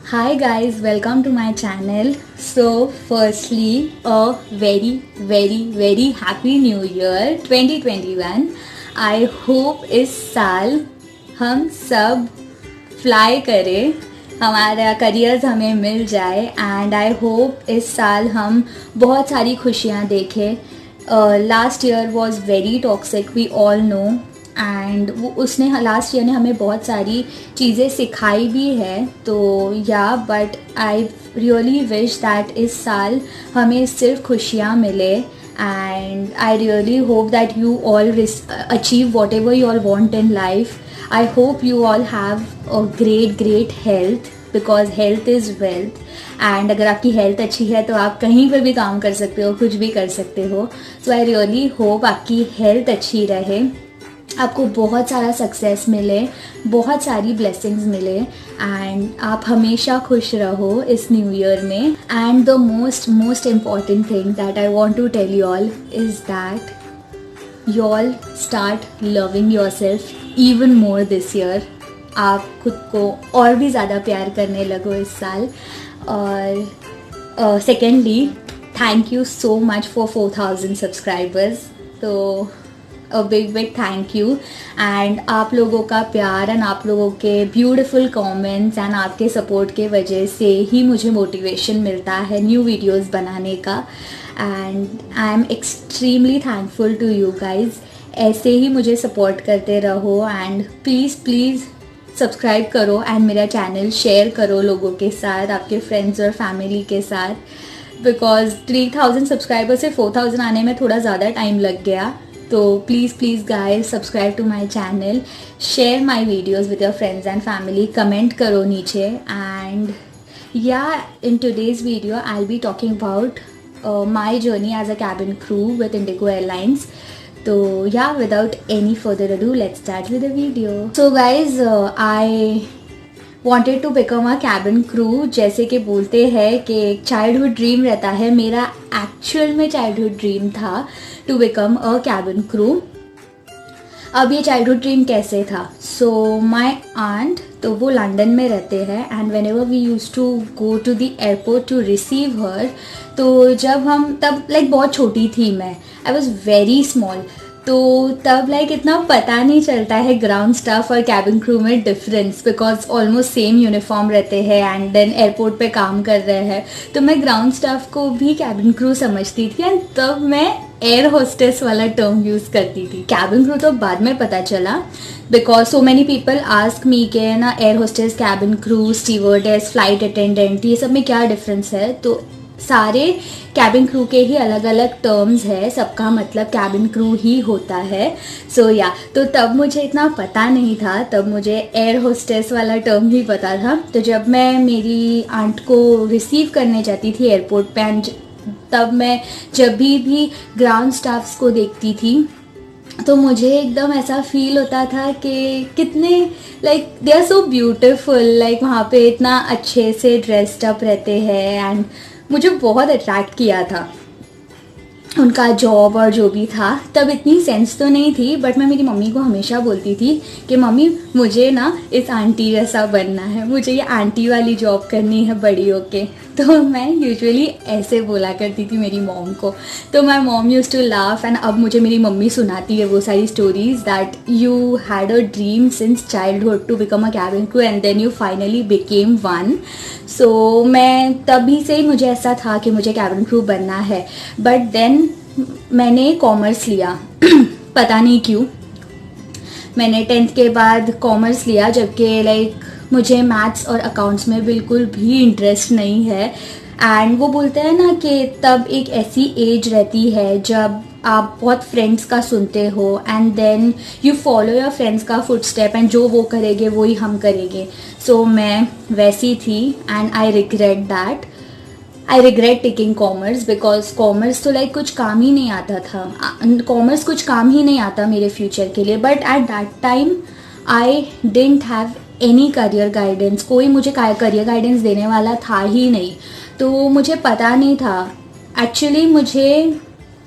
Hi guys, welcome to my channel. So firstly, a very happy new year 2021. I hope इस साल हम सब fly करें, हमारा करियर्स हमें मिल जाए एंड आई होप इस साल हम बहुत सारी खुशियाँ देखें. Last year was very toxic, we all know, and वो उसने लास्ट ईयर ने हमें बहुत सारी चीज़ें सिखाई भी है. तो या but I really wish that इस साल हमें सिर्फ खुशियाँ मिले and I really hope that you all achieve what ever you all want in life. I hope you all have a great health because health is wealth. And अगर आपकी health अच्छी है तो आप कहीं पर भी काम कर सकते हो, कुछ भी कर सकते हो. सो आई रियली होप आपकी हेल्थ अच्छी रहे, आपको बहुत सारा सक्सेस मिले, बहुत सारी ब्लेसिंग्स मिले एंड आप हमेशा खुश रहो इस न्यू ईयर में. And the most important thing that I want to tell you all is that you all start loving yourself even more this year. आप खुद को और भी ज़्यादा प्यार करने लगो इस साल. और secondly, thank you so much for 4000 subscribers. तो a big thank you. And आप लोगों का प्यार एंड आप लोगों के ब्यूटिफुल कमेंट्स एंड आपके सपोर्ट के वजह से ही मुझे मोटिवेशन मिलता है न्यू वीडियोस बनाने का. And I am extremely thankful to you guys. ऐसे ही मुझे सपोर्ट करते रहो एंड प्लीज़ सब्सक्राइब करो एंड मेरा चैनल शेयर करो लोगों के साथ, आपके फ्रेंड्स और फैमिली के साथ. बिकॉज 3000 सब्सक्राइबर से 4000 आने में थोड़ा ज़्यादा टाइम लग गया. तो please guys subscribe to my channel, share my videos with your friends and family, comment करो नीचे. And yeah in today's video I will be talking about my journey as a cabin crew with IndiGo airlines. तो yeah without any further ado let's start with the video. So guys I wanted to become a cabin crew. जैसे कि बोलते हैं कि एक childhood dream रहता है, मेरा एक्चुअल में चाइल्डहुड ड्रीम था to become a cabin crew. अब ये चाइल्डहुड ड्रीम कैसे था? सो माई आंट, तो वो लंदन में रहते हैं and whenever we use to go to the airport to receive her, तो जब हम तब बहुत छोटी थी मैं, आई वॉज वेरी स्मॉल. तो तब इतना पता नहीं चलता है ग्राउंड स्टाफ और कैबिन क्रू में difference, because almost same uniform रहते हैं एंड देन एयरपोर्ट पे काम कर रहे हैं. तो मैं ग्राउंड स्टाफ को भी कैबिन क्रू समझती थी एंड तब मैं एयर होस्टेस वाला टर्म यूज़ करती थी. कैबिन क्रू तो बाद में पता चला, because so many people ask me के ना air hostess, cabin crew, stewardess, flight attendant, ये सब में क्या डिफरेंस है. तो सारे कैबिन क्रू के ही अलग अलग टर्म्स है, सबका मतलब कैबिन क्रू ही होता है. सो या तो तब मुझे इतना पता नहीं था, तब मुझे एयर होस्टेस वाला टर्म ही पता था. तो जब मैं मेरी आंट को रिसीव करने जाती थी एयरपोर्ट पे एंड तब मैं जब भी ग्राउंड स्टाफ्स को देखती थी तो मुझे एकदम ऐसा फील होता था कि कितने दे आर सो ब्यूटिफुल, वहाँ पे इतना अच्छे से ड्रेस्ड अप रहते हैं एंड मुझे बहुत अट्रैक्ट किया था उनका जॉब और जो भी था. तब इतनी सेंस तो नहीं थी, बट मैं मेरी मम्मी को हमेशा बोलती थी कि मम्मी मुझे ना इस आंटी जैसा बनना है, मुझे ये आंटी वाली जॉब करनी है बड़ी होके. तो मैं यूजुअली ऐसे बोला करती थी मेरी मॉम को. तो my mom use to laugh and अब मुझे मेरी मम्मी सुनाती है वो सारी stories that you had a dream since childhood to become a cabin crew and then you finally became one. So मैं तभी से ही मुझे ऐसा था कि मुझे कैबिन क्रू बनना है. बट देन मैंने कॉमर्स लिया पता नहीं क्यों. मैंने 10th के बाद कॉमर्स लिया, जबकि मुझे मैथ्स और अकाउंट्स में बिल्कुल भी इंटरेस्ट नहीं है. एंड वो बोलते हैं ना कि तब एक ऐसी एज रहती है जब आप बहुत फ्रेंड्स का सुनते हो and then you follow your friends का फुट स्टेप एंड जो वो करेंगे वही हम करेंगे. सो मैं वैसी थी and I regret that. I regret taking commerce because commerce तो कुछ काम ही नहीं आता था. कॉमर्स कुछ काम ही नहीं आता मेरे फ्यूचर के लिए. But at that time I didn't have any career guidance. कोई मुझे करियर गाइडेंस देने वाला था ही नहीं. तो मुझे पता नहीं था. एक्चुअली मुझे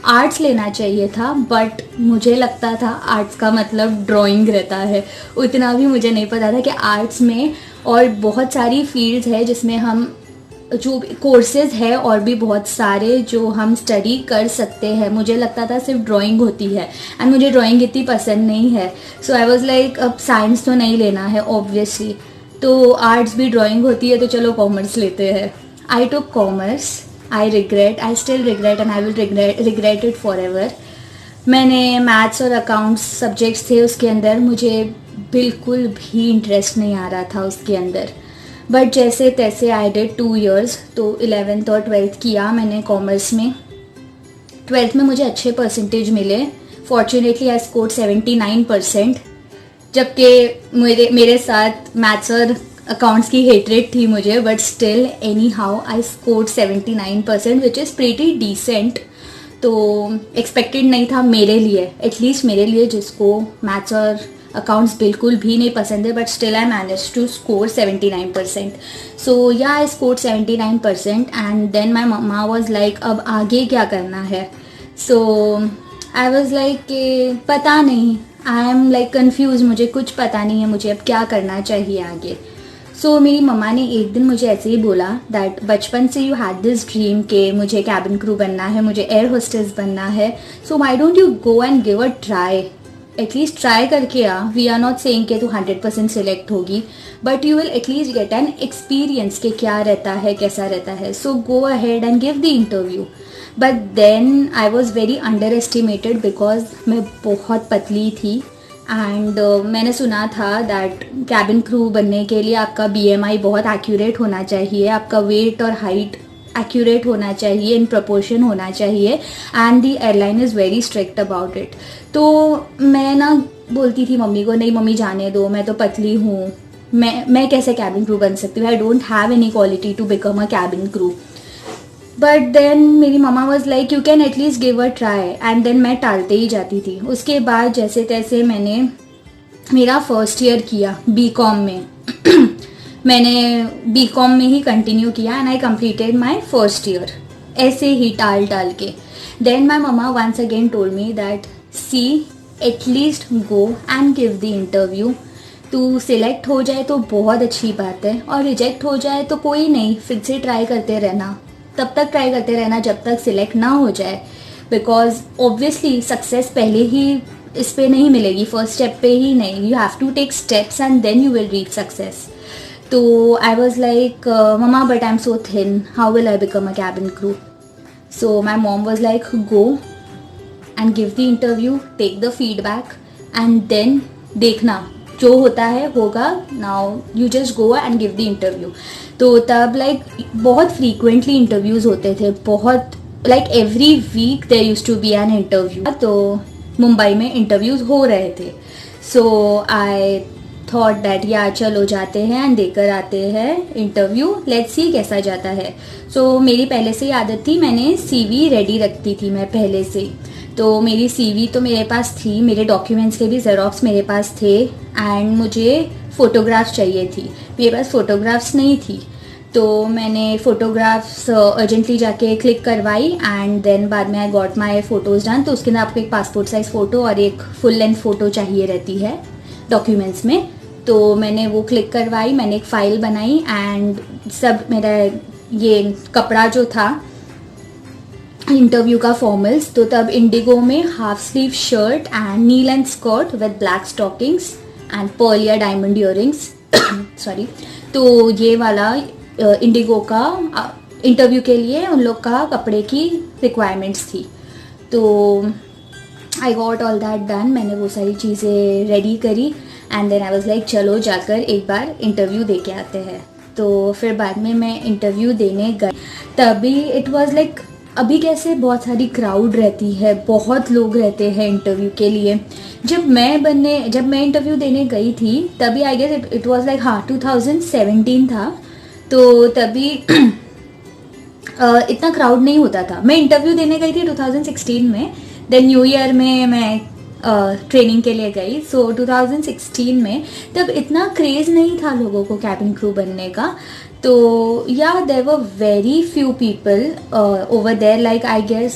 आर्ट्स लेना चाहिए था, बट मुझे लगता था आर्ट्स का मतलब ड्राइंग रहता है. उतना भी मुझे नहीं पता था कि आर्ट्स में और बहुत सारी फील्ड्स है जिसमें हम जो कोर्सेज है और भी बहुत सारे जो हम स्टडी कर सकते हैं। मुझे लगता था सिर्फ ड्राइंग होती है एंड मुझे ड्राइंग इतनी पसंद नहीं है। सो आई वाज लाइक अब साइंस तो नहीं लेना है ऑब्वियसली, तो आर्ट्स भी ड्राइंग होती है तो चलो कॉमर्स लेते हैं। I took commerce. I still regret and I will regret it forever. मैंने मैथ्स और अकाउंट्स सब्जेक्ट्स थे उसके अंदर, मुझे बिल्कुल भी इंटरेस्ट नहीं आ रहा था उसके अंदर, बट जैसे तैसे आई डिड 2 years। तो 11th और 12th किया मैंने कॉमर्स में। 12th में मुझे अच्छे परसेंटेज मिले, फॉर्चुनेटली आई स्कोर्ड 79%, जबकि मेरे साथ मैथ्स और अकाउंट्स की हेटरेट थी मुझे, but still anyhow I scored 79% which is pretty decent. तो एक्सपेक्टेड नहीं था मेरे लिए, एटलीस्ट मेरे लिए जिसको मैथ्स और अकाउंट्स बिल्कुल भी नहीं पसंद है, but still I manage to score 79%। So yeah I score 79% and then my mama was like अब आगे क्या करना है। सो आई वॉज लाइक पता नहीं, आई एम लाइक कन्फ्यूज, मुझे कुछ पता नहीं है मुझे अब क्या करना चाहिए आगे। सो मेरी मम्मा ने एक दिन मुझे ऐसे ही बोला दैट बचपन से यू हैड दिस ड्रीम के मुझे कैबिन क्रू बनना है, मुझे एयर होस्टेस बनना है, so why don't you go and give a try, at least try करके आ। वी आर नॉट सेइंग कि तू 100% सिलेक्ट होगी, but you will at least get an experience के क्या रहता है कैसा रहता है। So go ahead and give the interview. But then I was very underestimated because मैं बहुत पतली थी एंड मैंने सुना था दैट कैबिन क्रू बनने के लिए आपका BMI बहुत एक्यूरेट होना चाहिए, आपका वेट और हाइट एक्यूरेट होना चाहिए, इन प्रपोर्शन होना चाहिए and the airline is very strict about it. तो मैं ना बोलती थी मम्मी को, नहीं मम्मी जाने दो, मैं तो पतली हूँ, मैं कैसे कैबिन क्रू बन सकती हूँ, I don't have any quality to become a cabin crew. But then मेरी mama was like you can at least give a try and then मैं टालते ही जाती थी। उसके बाद जैसे तैसे मैंने मेरा फर्स्ट ईयर किया BCom में मैंने BCom में ही कंटिन्यू किया and I completed my first year ऐसे ही टाल के। Then my mama once again told me that she at least go and give the interview, तू सिलेक्ट हो जाए तो बहुत अच्छी बात है और रिजेक्ट हो जाए तो कोई नहीं, फिर से ट्राई करते रहना, तब तक ट्राई करते रहना जब तक सिलेक्ट ना हो जाए, बिकॉज ऑब्वियसली सक्सेस पहले ही इस पे नहीं मिलेगी, फर्स्ट स्टेप पे ही नहीं, you have to take steps and then you will reach success. तो I was like mama but I am so thin, how will I become a cabin crew. So my mom was like go and give the interview, take the feedback and then देखना जो होता है होगा, now you just go and give the interview. तो तब like बहुत frequently interviews होते थे, बहुत like every week there used to be an interview. तो मुंबई में इंटरव्यूज हो रहे थे। सो आई थॉट दैट या चलो जाते हैं एंड देकर आते हैं इंटरव्यू, लेट्स सी कैसा जाता है। सो मेरी पहले से ही आदत थी, मैंने CV रेडी रखती थी मैं पहले से, तो मेरी CV तो मेरे पास थी, मेरे डॉक्यूमेंट्स के भी ज़ेरॉक्स मेरे पास थे एंड मुझे फ़ोटोग्राफ्स चाहिए थी, मेरे पास फ़ोटोग्राफ्स नहीं थी। तो मैंने फ़ोटोग्राफ्स अर्जेंटली जाके क्लिक करवाई एंड देन बाद में I got my photos done. तो उसके अंदर आपको एक पासपोर्ट साइज़ फ़ोटो और एक फुल लेंथ फ़ोटो चाहिए रहती है डॉक्यूमेंट्स में। तो मैंने वो क्लिक करवाई, मैंने एक फ़ाइल बनाई एंड सब मेरा ये कपड़ा जो था इंटरव्यू का फॉर्मल्स, तो तब इंडिगो में half sleeve shirt and knee length skirt with black stockings and pearl या डायमंड इयरिंग्स सॉरी। तो ये वाला इंडिगो का इंटरव्यू के लिए उन लोग का कपड़े की रिक्वायरमेंट्स थी। तो I got all that done, मैंने वो सारी चीज़ें रेडी करी and then I was like चलो जाकर एक बार इंटरव्यू दे के आते हैं। तो फिर बाद में मैं इंटरव्यू देने गई, तभी इट वाज लाइक अभी कैसे बहुत सारी क्राउड रहती है, बहुत लोग रहते हैं इंटरव्यू के लिए। जब मैं इंटरव्यू देने गई थी तभी I guess it was like 2017 था, तो तभी इतना क्राउड नहीं होता था। मैं इंटरव्यू देने गई थी 2016 में, देन न्यू ईयर में मैं ट्रेनिंग के लिए गई। सो 2016 में तब इतना क्रेज़ नहीं था लोगों को कैबिन क्रू बनने का। तो yeah there were very few people over there, like I guess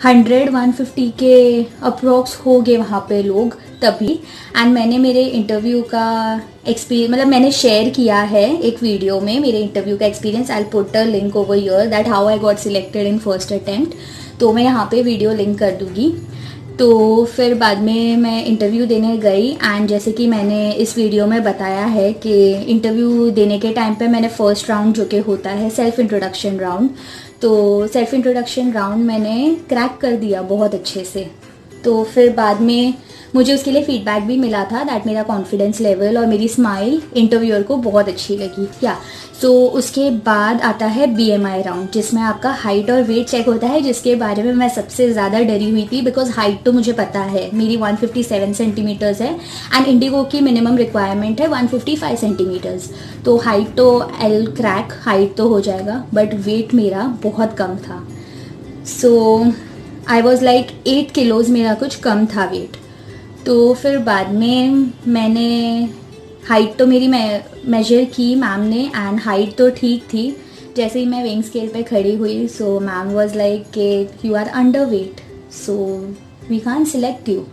100-150 के अप्रोक्स हो गए वहाँ पे लोग तभी। एंड मैंने मेरे इंटरव्यू का एक्सपीरियंस मतलब मैंने शेयर किया है एक वीडियो में मेरे इंटरव्यू का experience. I put a link over here that how I got selected in first attempt, तो मैं यहाँ पे वीडियो लिंक कर दूँगी। तो फिर बाद में मैं इंटरव्यू देने गई एंड जैसे कि मैंने इस वीडियो में बताया है कि इंटरव्यू देने के टाइम पे मैंने फ़र्स्ट राउंड जो कि होता है सेल्फ इंट्रोडक्शन राउंड, तो सेल्फ इंट्रोडक्शन राउंड मैंने क्रैक कर दिया बहुत अच्छे से। तो फिर बाद में मुझे उसके लिए फीडबैक भी मिला था दैट मेरा कॉन्फिडेंस लेवल और मेरी स्माइल इंटरव्यूअर को बहुत अच्छी लगी। या सो उसके बाद आता है BMI राउंड, जिसमें आपका हाइट और वेट चेक होता है, जिसके बारे में मैं सबसे ज़्यादा डरी हुई थी बिकॉज हाइट तो मुझे पता है मेरी 157 सेंटीमीटर्स है एंड इंडिगो की मिनिमम रिक्वायरमेंट है 155 सेंटीमीटर्स। तो हाइट तो एल क्रैक, हाइट तो हो जाएगा, बट वेट मेरा बहुत कम था। So I was like 8 kilos मेरा कुछ कम था वेट। तो फिर बाद में मैंने हाइट तो मेरी मेजर की मैम ने एंड हाइट तो ठीक थी। जैसे ही मैं वेइंग स्केल पे खड़ी हुई सो मैम वाज लाइक कि you are under weight so we can't select you.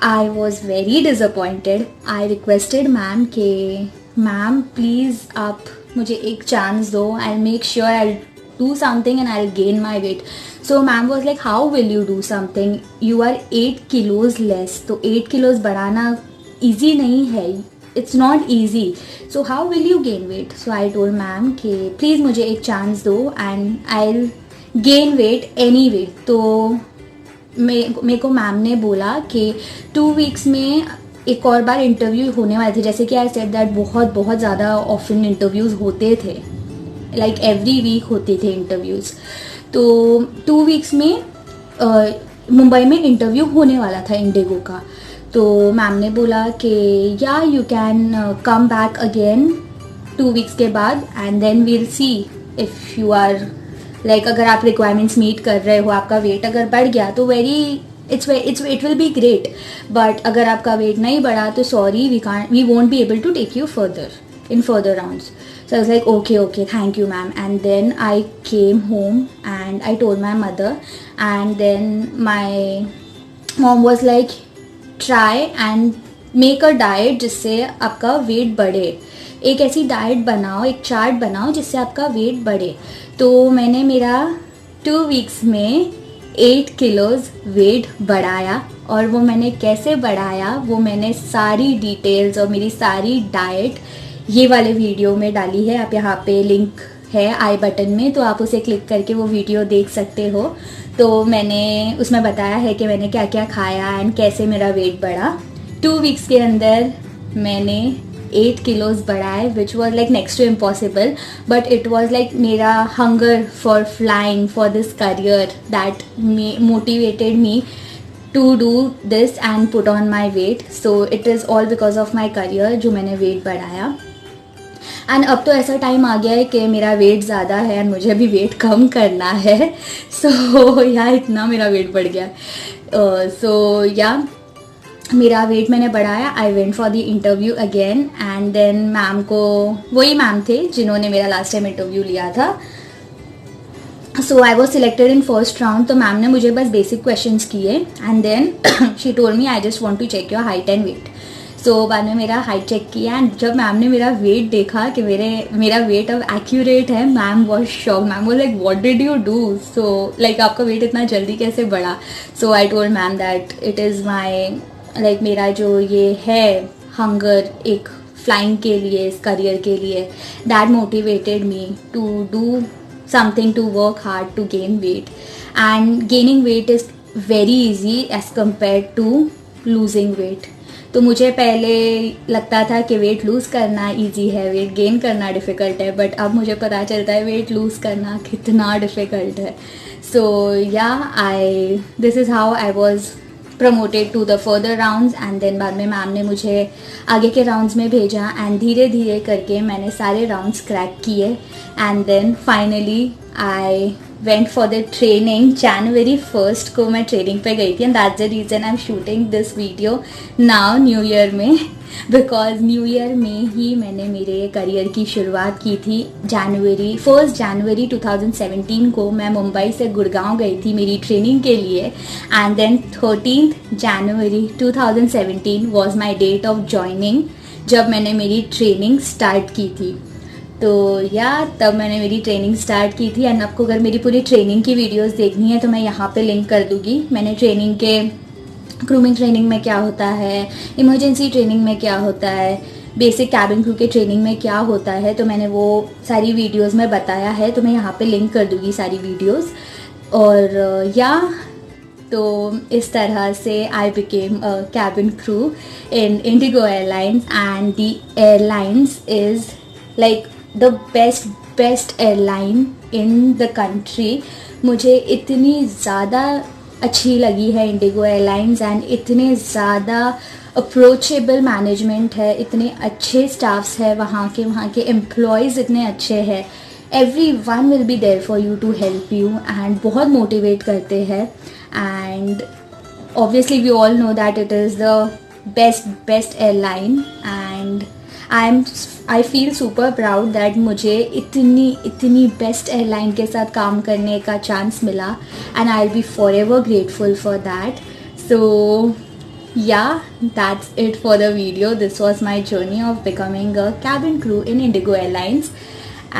I was very disappointed. I requested ma'am कि मैम प्लीज़ आप मुझे एक चांस दो, I make sure I do something and I'll gain my weight. So ma'am was like, how will you do something? You are 8 kilos less. तो 8 kilos बढ़ाना easy नहीं है. It's not easy. So how will you gain weight? So I told ma'am कि please मुझे एक chance दो and I'll gain weight anyway. तो मेरे को मैम ने बोला कि 2 weeks में एक और बार इंटरव्यू होने वाले थे। जैसे कि आई सेड दैट बहुत ज़्यादा ऑफन इंटरव्यूज़ होते थे, लाइक एवरी वीक होते थे इंटरव्यूज़। तो 2 weeks में मुंबई में इंटरव्यू होने वाला था इंडिगो का। तो मैम ने बोला कि yeah you can come back again 2 weeks के बाद and then we'll see if you are like अगर आप रिक्वायरमेंट्स मीट कर रहे हो, आपका वेट अगर बढ़ गया तो it will be great, but अगर आपका वेट नहीं बढ़ा तो sorry we won't be able to take you further in further rounds. So I was like, okay, thank you ma'am. And then I came home and I told my mother, and then my mom was like, try and make a diet जिससे आपका wait बढ़े। एक ऐसी diet बनाओ, एक chart बनाओ जिससे आपका वेट बढ़े। तो मैंने मेरा 2 weeks में 8 kilos वेट बढ़ाया, और वो मैंने कैसे बढ़ाया वो मैंने सारी डिटेल्स और मेरी सारी डाइट ये वाले वीडियो में डाली है। आप यहाँ पे लिंक है आई बटन में, तो आप उसे क्लिक करके वो वीडियो देख सकते हो। तो मैंने उसमें बताया है कि मैंने क्या क्या खाया एंड कैसे मेरा वेट बढ़ा। 2 weeks के अंदर मैंने 8 kilos बढ़ाए, which was like next to impossible, but it was like मेरा hunger for flying for this career that motivated me to do this and put on my weight. So it is all because of my career जो मैंने wait बढ़ाया। And अब तो ऐसा time आ गया है कि मेरा वेट ज़्यादा है एंड मुझे भी वेट कम करना है। सो या इतना मेरा वेट बढ़ गया। सो या मेरा वेट मैंने बढ़ाया। I went for the interview again and then ma'am को, वही मैम थे जिन्होंने मेरा लास्ट टाइम इंटरव्यू लिया था। So I was selected in first round. तो मैम ने मुझे बस बेसिक क्वेश्चंस किए and then she told me I just want to check your height and weight. So बाद में मेरा हाइट चेक किया एंड जब मैम ने मेरा वेट देखा कि मेरा वेट अब एक्यूरेट है, मैम वॉज शॉक। मैम वो like what did you do, so like आपका वेट इतना जल्दी कैसे बढ़ा। So I told ma'am that it is my like मेरा जो ये है हंगर एक फ्लाइंग के लिए, इस करियर के लिए, that motivated me to do something to work hard to gain weight, and gaining weight is very easy as compared to losing weight. तो मुझे पहले लगता था कि वेट लूज़ करना इजी है, वेट गेन करना डिफ़िकल्ट है, बट अब मुझे पता चलता है वेट लूज़ करना कितना डिफ़िकल्ट है। So yeah this is how I was promoted to the further rounds and then बाद में मैम ने मुझे आगे के राउंड्स में भेजा एंड धीरे धीरे करके मैंने सारे राउंड्स क्रैक किए and then finally I went for the training. January 1st को मैं ट्रेनिंग पे गई थी, and that's the reason I'm shooting this video now new year में, बिकॉज न्यू ईयर में ही मैंने मेरे करियर की शुरुआत की थी. फर्स्ट जनवरी 2017 को मैं मुंबई से गुड़गांव गई थी मेरी ट्रेनिंग के लिए, and then 13th January 2017 was my date of joining, जब मैंने मेरी ट्रेनिंग स्टार्ट की थी. तो तब मैंने मेरी ट्रेनिंग स्टार्ट की थी. एंड आपको अगर मेरी पूरी ट्रेनिंग की वीडियोस देखनी है तो मैं यहाँ पे लिंक कर दूँगी. मैंने ट्रेनिंग के ग्रूमिंग ट्रेनिंग में क्या होता है, इमरजेंसी ट्रेनिंग में क्या होता है, बेसिक कैबिन क्रू के ट्रेनिंग में क्या होता है, तो मैंने वो सारी वीडियोस में बताया है. तो मैं यहाँ पे लिंक कर दूँगी सारी वीडियोस. और तो इस तरह से I became a cabin crew in Indigo airlines, and the airlines is like the best airline in the country. मुझे इतनी ज़्यादा अच्छी लगी है इंडिगो एयरलाइंस, एंड इतने ज़्यादा अप्रोचेबल मैनेजमेंट है, इतने अच्छे स्टाफ्स है वहाँ के एम्प्लॉयज़ इतने अच्छे हैं. everyone will be there for you to help you, and बहुत मोटिवेट करते हैं. And obviously we all know that it is the best airline, and I feel super proud that मुझे इतनी बेस्ट एयरलाइन के साथ काम करने का चांस मिला, and I'll be forever grateful for that. So that's it for the video. This was my journey of becoming a cabin crew in Indigo Airlines,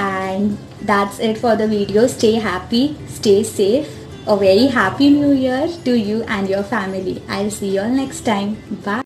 and that's it for the video. Stay happy, stay safe. A very happy new year to you and your family. I'll see you all next time. Bye.